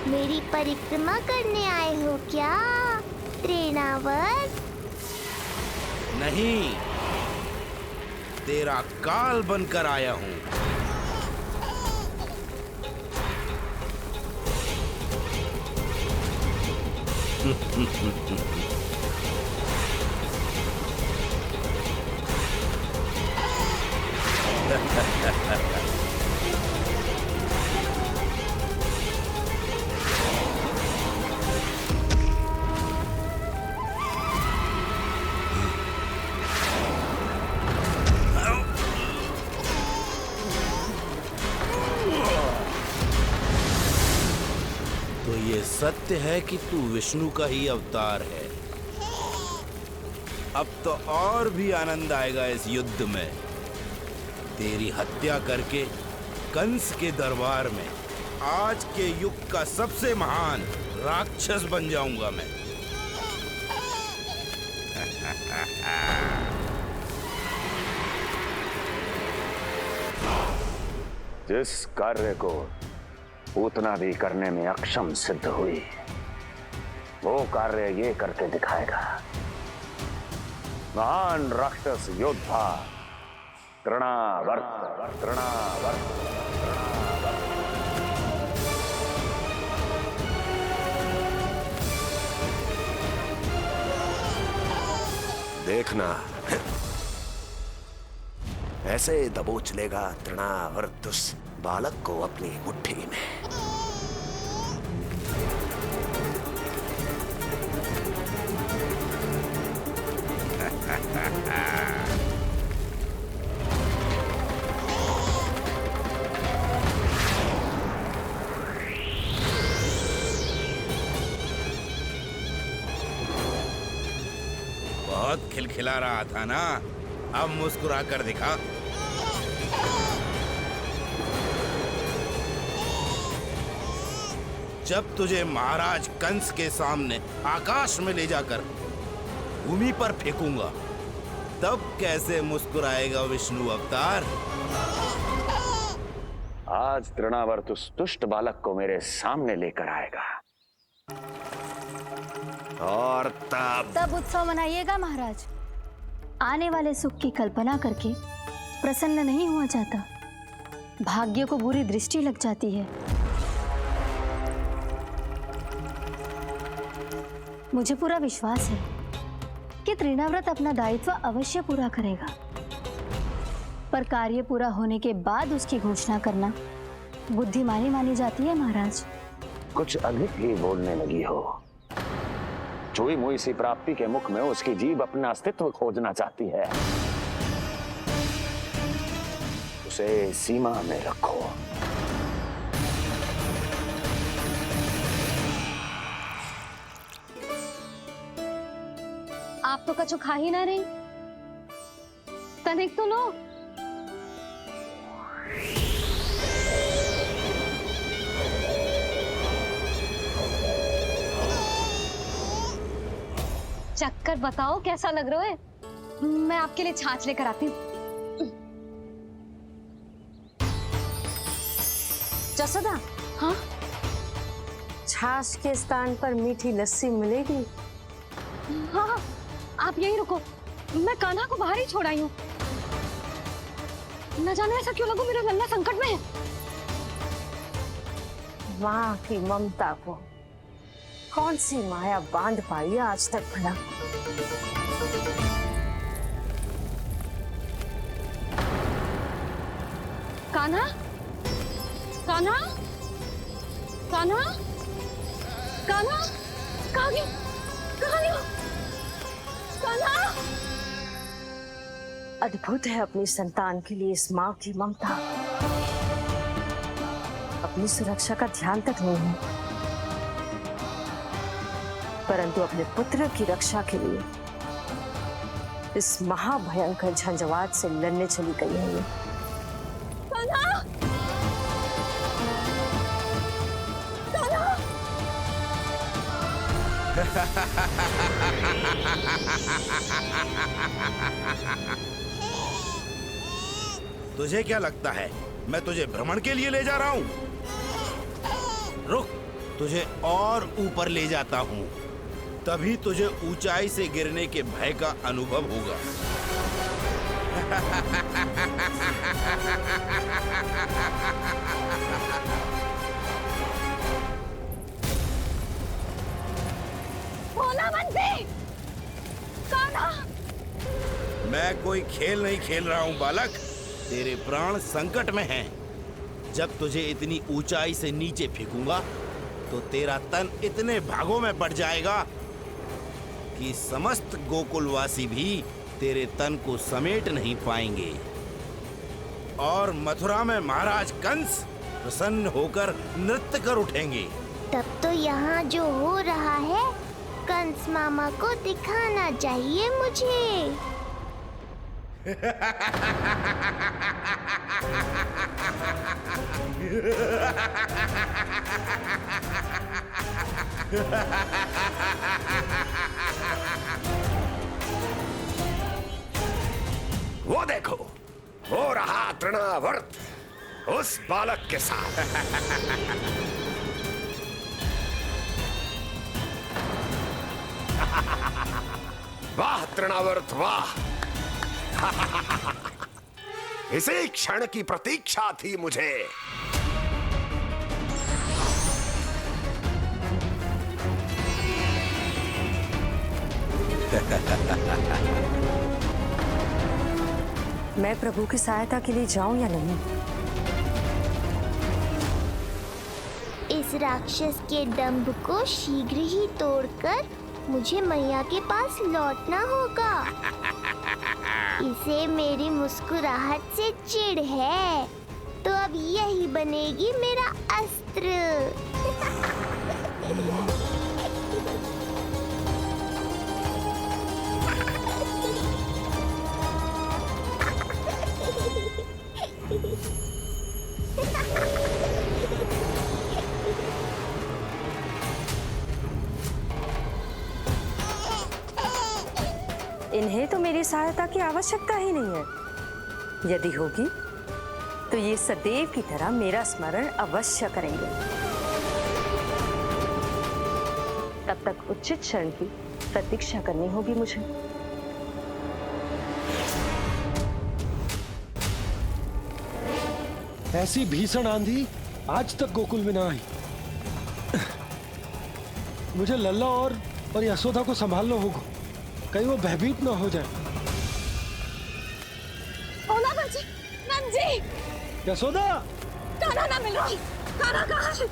मेरी परिक्रमा करने आए हो क्या तृणावर्त? नहीं, तेरा काल बनकर आया हूँ। तो ये सत्य है कि तू विष्णु का ही अवतार है। अब तो और भी आनंद आएगा इस युद्ध में। तेरी हत्या करके कंस के दरबार में आज के युग का सबसे महान राक्षस बन जाऊंगा मैं। जिस कार्य को पूतना भी करने में अक्षम सिद्ध हुई, वो कार्य ये करके दिखाएगा। महान राक्षस योद्धा तृणावर्त। देखना, ऐसे दबोच लेगा तृणावर्त उस बालक को अपनी मुट्ठी में। बहुत खिलखिला रहा था ना, अब मुस्कुरा कर दिखा। जब तुझे महाराज कंस के सामने आकाश में ले जाकर भूमि पर फेंकूंगा, तब कैसे मुस्कुराएगा विष्णु अवतार? आज तृणावर्त उस दुष्ट बालक को मेरे सामने लेकर आएगा। और तब उत्सव मनाइएगा महाराज। आने वाले सुख की कल्पना करके प्रसन्न नहीं हुआ जाता, भाग्य को बुरी दृष्टि लग जाती है। मुझे पूरा विश्वास है कि तृणाव्रत अपना दायित्व अवश्य पूरा करेगा, पर कार्य पूरा होने के बाद उसकी घोषणा करना बुद्धिमानी मानी जाती है महाराज। कुछ अधिक ही बोलने लगी हो। चुई मुई सी प्राप्ति के मुख में उसकी जीभ अपना अस्तित्व खोजना चाहती है। उसे सीमा में रखो। आप तो कछु खा ही ना रही, तनिक तो लो। चक्कर बताओ कैसा लग रहा है? मैं आपके लिए छाछ लेकर आती हूँ। जसोदा, हाँ? छाछ के स्थान पर मीठी लस्सी मिलेगी। हाँ, आप यहीं रुको, मैं कान्हा को बाहर ही छोड़ आई हूँ। न जाने ऐसा क्यों लगो मेरा लल्ला संकट में है। माँ की ममता को कौन सी माया बांध पाई है आज तक भला? कान्हा, कान्हा, कान्हा, कान्हा, कहाँ गया? कहाँ गया? कान्हा! अद्भुत है अपनी संतान के लिए इस माँ की ममता। अपनी सुरक्षा का ध्यान तक नहीं है, परंतु अपने पुत्र की रक्षा के लिए इस महाभयंकर झंझावात से लड़ने चली गई है ये। कान्हा! कान्हा! तुझे क्या लगता है मैं तुझे भ्रमण के लिए ले जा रहा हूं? रुक, तुझे और ऊपर ले जाता हूँ। तभी तुझे ऊंचाई से गिरने के भय का अनुभव होगा। भोला बंसी! कान्हा! मैं कोई खेल नहीं खेल रहा हूँ बालक। तेरे प्राण संकट में हैं। जब तुझे इतनी ऊंचाई से नीचे फेंकूंगा तो तेरा तन इतने भागों में बढ़ जाएगा कि समस्त गोकुलवासी भी तेरे तन को समेट नहीं पाएंगे। और मथुरा में महाराज कंस प्रसन्न होकर नृत्य कर उठेंगे। तब तो यहाँ जो हो रहा है कंस मामा को दिखाना चाहिए मुझे। वो देखो, हो रहा तृणावर्त उस बालक के साथ। वाह तृणावर्त वाह! इसी क्षण की प्रतीक्षा थी मुझे। मैं प्रभु की सहायता के लिए जाऊं या नहीं? इस राक्षस के दंभ को शीघ्र ही तोड़कर मुझे मैया के पास लौटना होगा। इसे मेरी मुस्कुराहट से चिढ़ है, तो अब यही बनेगी मेरा अस्त्र। इन्हें तो मेरी सहायता की आवश्यकता ही नहीं है। यदि होगी तो ये सदैव की तरह मेरा स्मरण अवश्य करेंगे। तब तक उचित क्षण की प्रतीक्षा करनी होगी मुझे। ऐसी भीषण आंधी आज तक गोकुल में ना आई। मुझे लल्ला और यशोदा को संभालना होगा, कहीं वो भयभीत ना हो जाए। भोला बंसी! नंजी! यशोदा! कान्हा ना मिल रहा। कान्हा कहाँ है?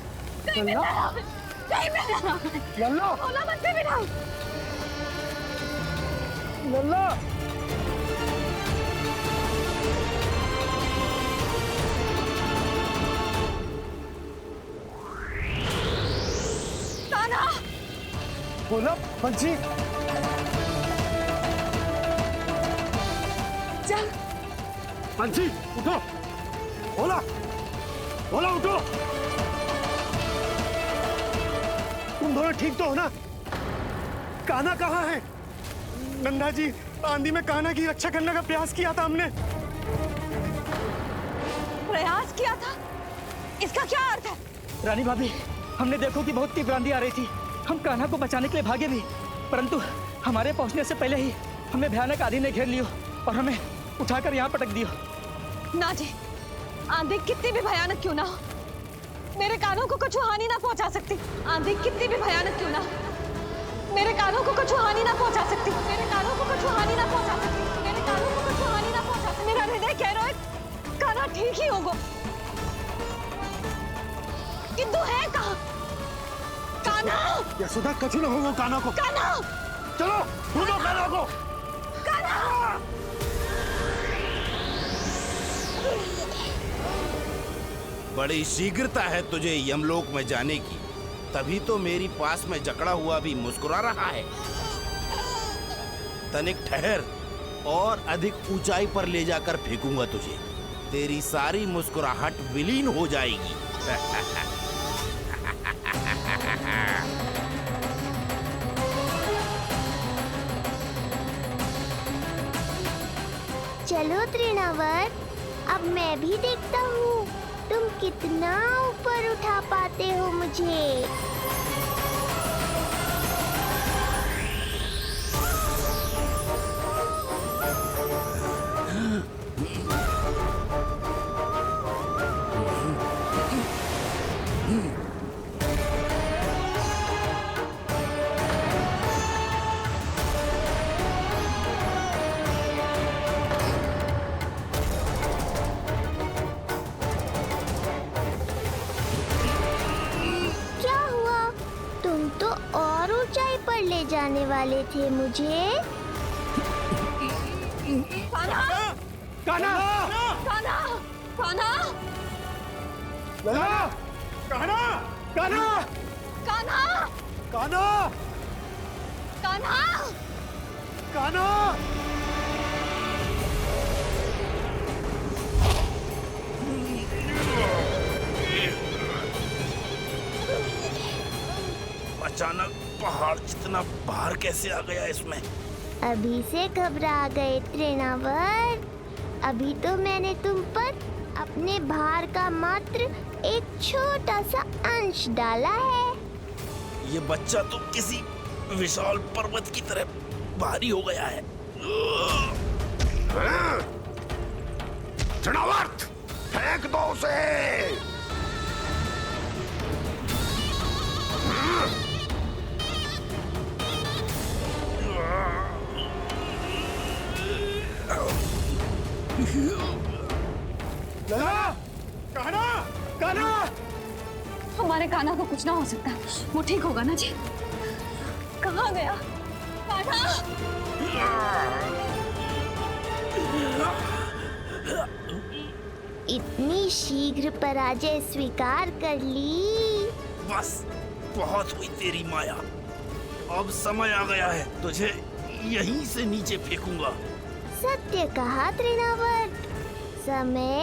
कहीं मिल रहा है। कहीं मिल रहा है। लल्ला! भोला बंसी मिला। लल्ला! कान्हा! बोला बंसी! चल! बंसी उठो! बोला! बोला उठो! तुम दोनों ठीक तो हो ना? कान्हा कहाँ है? नंदा जी, आंधी में कान्हा की रक्षा करने का प्रयास किया था हमने। प्रयास किया था? इसका क्या अर्थ है? रानी भाभी, हमने देखो कि बहुत तीव्र आंधी आ रही थी। हम कान्हा को बचाने के लिए भागे भी, परंतु हमारे पहुंचने से पहले ही हमें भयानक आंधी ने घेर लियो और हमें उठाकर यहाँ पटक दियो। ना जी, आंधी कितनी भी भयानक क्यों ना हो, मेरे कानों को कुछ हानि ना पहुंचा सकती। आंधी कितनी भी भयानक क्यों ना हो, मेरे कानों को कुछ हानि ना पहुंचा सकती। मेरे कानों को कुछ हानि ना पहुंचा सकती। मेरे कानों को कुछ हानि ना पहुंचा सकती। मेरा हृदय कह रहा है कान्हा ठीक ही होगा, किंतु है कहाँ? कान्हा! यशोदा कछु न होगा कान्हा को। कान्हा! चलो ढूंढो कान्हा को। कान्हा! बड़ी शीघ्रता है तुझे यमलोक में जाने की, तभी तो मेरी पास में जकड़ा हुआ भी मुस्कुरा रहा है। तनिक ठहर, और अधिक ऊंचाई पर ले जाकर फेंकूंगा तुझे। तेरी सारी मुस्कुराहट विलीन हो जाएगी। चलो तृणावर्त, अब मैं भी देखता हूँ तुम कितना ऊपर उठा पाते हो मुझे। जाने वाले थे मुझे? कान्हा! कान्हा! कान्हा! कान्हा! कान्हा! कान्हा! कान्हा! कान्हा! कान्हा! कान्हा! अचानक पहाड़ जितना भार कैसे आ गया इसमें? अभी से घबरा गए तृणावर्त। अभी तो मैंने तुम पर अपने भार का मात्र एक छोटा सा अंश डाला है। ये बच्चा तो किसी विशाल पर्वत की तरह भारी हो गया है। तृणावर्त, फेंक दो उसे। लला! कान्हा! कान्हा! हमारे कान्हा को कुछ ना हो सकता, वो ठीक होगा ना जी? कहाँ गया कान्हा? इतनी शीघ्र पराजय स्वीकार कर ली। बस बहुत हुई तेरी माया। अब समय आ गया है, तुझे यहीं से नीचे फेंकूंगा। सत्य कहा तृणावर्त, समय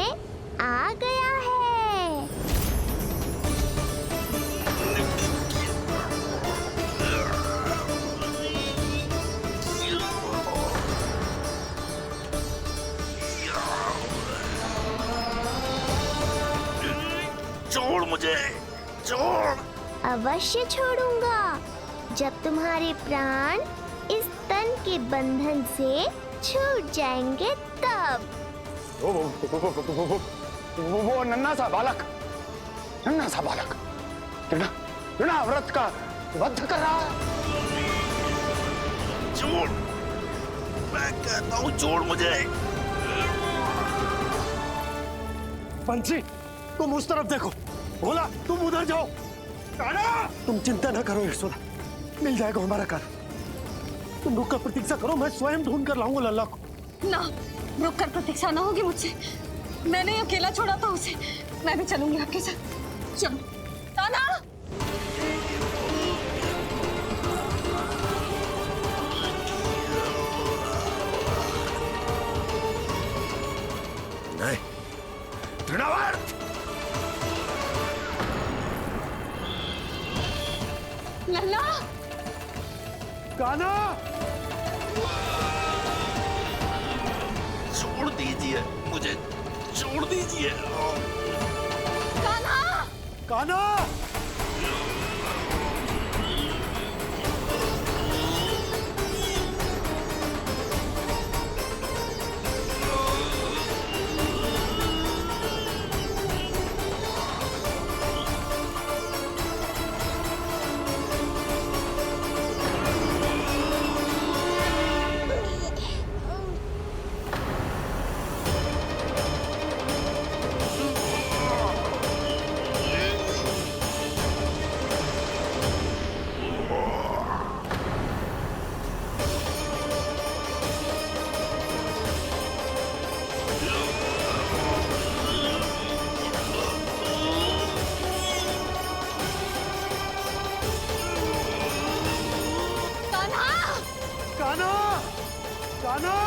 आ गया है। छोड़ मुझे, छोड़। अवश्य छोड़ूंगा, जब तुम्हारे प्राण इस तन के बंधन से छूट जाएंगे तब। वो नन्हा सा बालक तृणाव्रत का वध कर रहा है। छोड़, मैं कहता हूँ छोड़ मुझे। पंछी, तुम उस तरफ देखो। भोला, तुम उधर जाओ। कान्हा! तुम चिंता न करो यशोदा, मिल जाएगा हमारा कार। तुम रुक कर प्रतीक्षा करो, मैं स्वयं ढूंढ कर लाऊंगा लल्ला को। ना, रुक कर प्रतीक्षा ना होगी मुझसे। मैंने अकेला छोड़ा था उसे, मैं भी चलूंगी आपके साथ। चलो कान्हा! नहीं, तृणावर्त! लल्ला! कान्हा! छोड़ दीजिए मुझे, छोड़ दीजिए। कान्हा! कान्हा! कान्हा! कान्हा!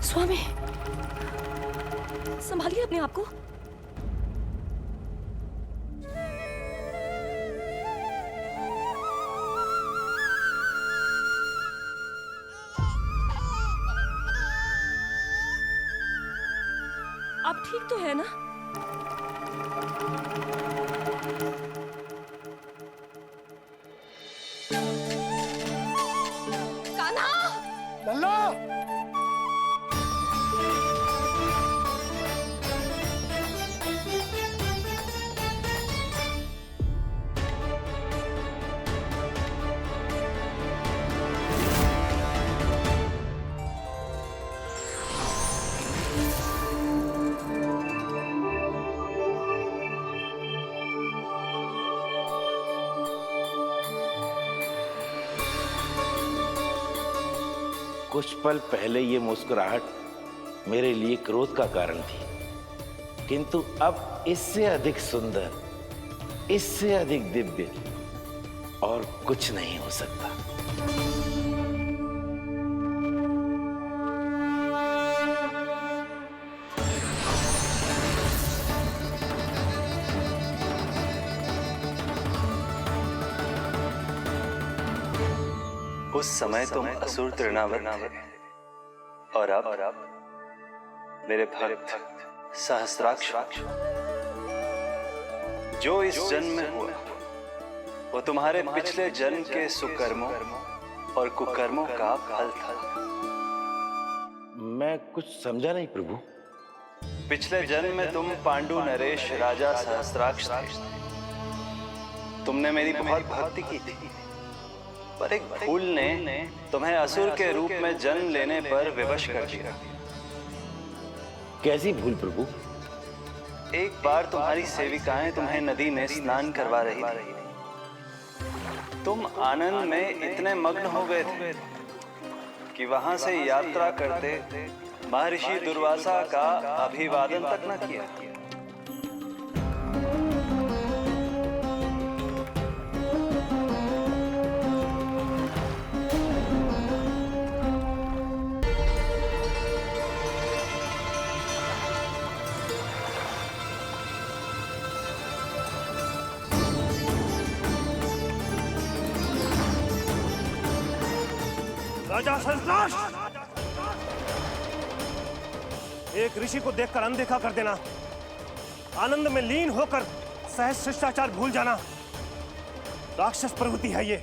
स्वामी, संभालिए अपने आप को। आप ठीक तो है ना? कान्हा! लल्ला! कुछ पल पहले ये मुस्कुराहट मेरे लिए क्रोध का कारण थी, किंतु अब इससे अधिक सुंदर, इससे अधिक दिव्य और कुछ नहीं हो सकता। उस समय तुम असुर तृणावर्त थे और अब मेरे भक्त सहस्राक्ष। जो इस जन्म में हुआ वो तुम्हारे पिछले जन्म के सुकर्मों और कुकर्मों का फल था। मैं कुछ समझा नहीं प्रभु। पिछले जन्म में तुम पांडु नरेश राजा सहस्राक्ष थे। तुमने मेरी बहुत भक्ति की थी, पर एक भूल ने तुम्हें असुर के रूप में जन्म लेने पर विवश कर दिया। कैसी भूल प्रभु? एक बार तुम्हारी सेविकाएं तुम्हें नदी में स्नान करवा रही थी। तुम आनंद में इतने मग्न हो गए थे कि वहां से यात्रा करते महर्षि दुर्वासा का अभिवादन तक न किया। राजा सहस्राक्ष, एक ऋषि को देखकर अनदेखा कर देना, आनंद में लीन होकर सहज शिष्टाचार भूल जाना, राक्षस प्रवृत्ति है ये।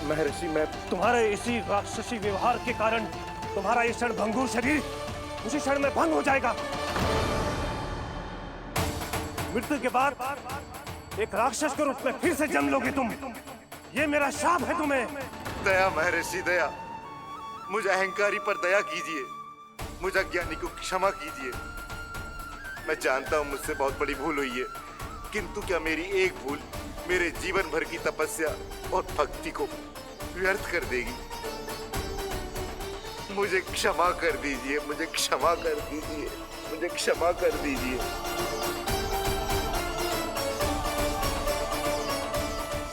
महर्षि, मैं तुम्हारे इसी राक्षसी व्यवहार के कारण तुम्हारा ये क्षणभंगुर शरीर उसी क्षण में भंग हो जाएगा। मृत्यु के बाद एक राक्षस के रूप में फिर से जन्म लोगे तुम। ये मेरा शाप है तुम्हें। दया महर्षि दया, मुझे अहंकारी पर दया कीजिए, मुझे अज्ञानी को क्षमा कीजिए। मैं जानता हूँ मुझसे बहुत बड़ी भूल हुई है, किंतु क्या मेरी एक भूल मेरे जीवन भर की तपस्या और भक्ति को व्यर्थ कर देगी? मुझे क्षमा कर दीजिए, मुझे क्षमा कर दीजिए, मुझे क्षमा कर दीजिए।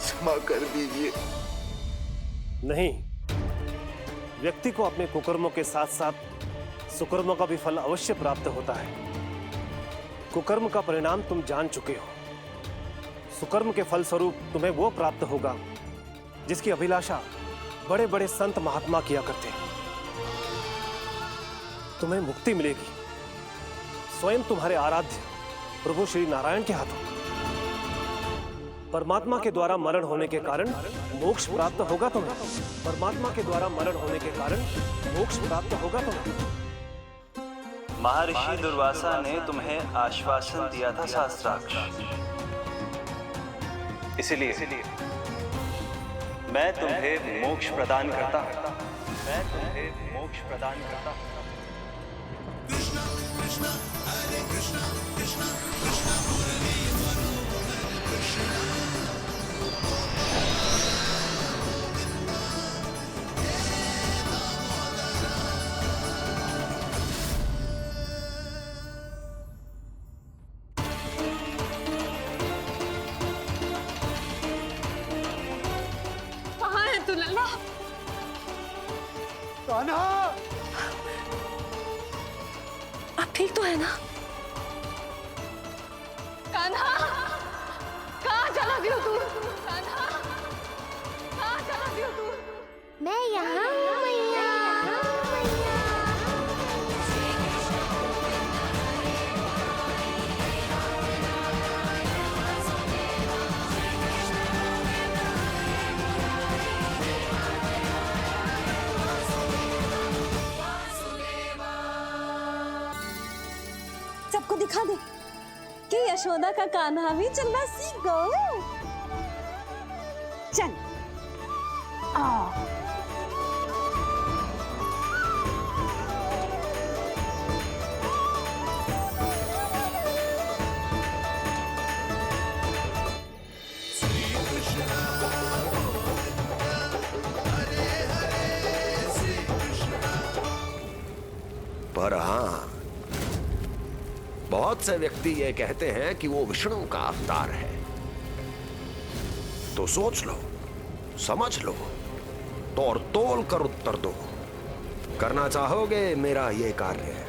क्षमा कर दीजिए। नहीं, व्यक्ति को अपने कुकर्मों के साथ साथ सुकर्मों का भी फल अवश्य प्राप्त होता है। कुकर्म का परिणाम तुम जान चुके हो। सुकर्म के फल स्वरूप तुम्हें वो प्राप्त होगा जिसकी अभिलाषा बड़े बड़े संत महात्मा किया करते हैं। तुम्हें मुक्ति मिलेगी स्वयं तुम्हारे आराध्य प्रभु श्री नारायण के हाथों। परमात्मा के द्वारा मरण होने के कारण मोक्ष प्राप्त होगा तुम्हें। परमात्मा के द्वारा मरण होने के कारण मोक्ष प्राप्त होगा तुम्हें। महर्षि दुर्वासा ने तुम्हें आश्वासन दिया था सहस्राक्ष, इसलिए मैं तुम्हें मोक्ष प्रदान करता हूं। मैं तुम्हें मोक्ष प्रदान करता हूं। कृष्णा कृष्णा हरे कृष्णा कृष्णा कृष्णा मुरली मनोहर कृष्णा। कान्हा, आप ठीक तो है ना? कान्हा, कहाँ चला दियो तू? कान्हा, कहाँ चला दियो तू? मैं यहाँ हूँ मैया। सबको दिखा दे कि यशोदा का कान्हा भी चलना सीख गो। चल आओ। श्री पर हाँ, बहुत से व्यक्ति ये कहते हैं कि वो विष्णु का अवतार है। तो सोच लो, समझ लो, तोड़ तोल कर उत्तर दो। करना चाहोगे मेरा ये कार्य?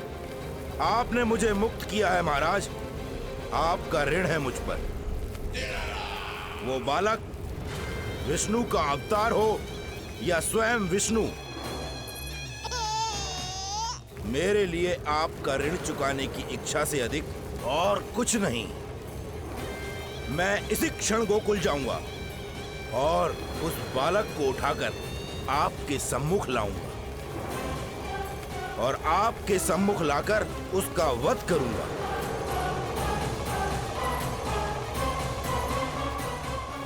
आपने मुझे मुक्त किया है महाराज, आपका ऋण है मुझ पर। वो बालक विष्णु का अवतार हो या स्वयं विष्णु, मेरे लिए आपका ऋण चुकाने की इच्छा से अधिक और कुछ नहीं। मैं इसी क्षण गोकुल जाऊंगा और उस बालक को उठाकर आपके सम्मुख लाऊंगा और आपके सम्मुख लाकर उसका वध करूंगा।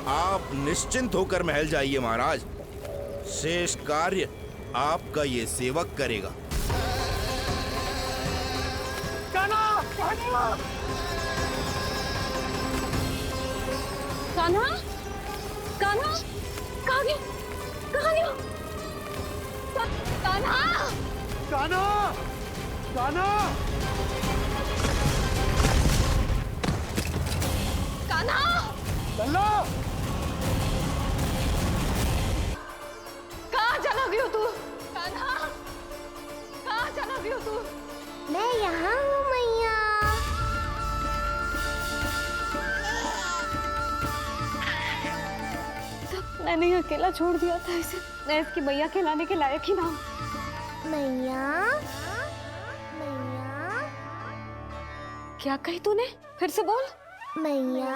आप निश्चिंत होकर महल जाइए महाराज, शेष कार्य आपका ये सेवक करेगा। कान्हा! कान्हा! कान्हा! कान्हा! कहाँ गया? कहाँ गया? कान्हा! कान्हा! कान्हा! कान्हा! लल्ला! कहाँ चला गया तू? कान्हा! कहाँ चला गया तू? मैं यहाँ हूँ मैया। मैंने ही अकेला छोड़ दिया था इसे। मैं इसकी मैया खिलाने के लायक ही ना हूँ। मैया, मैया, क्या कही तूने? फिर से बोल। मैया।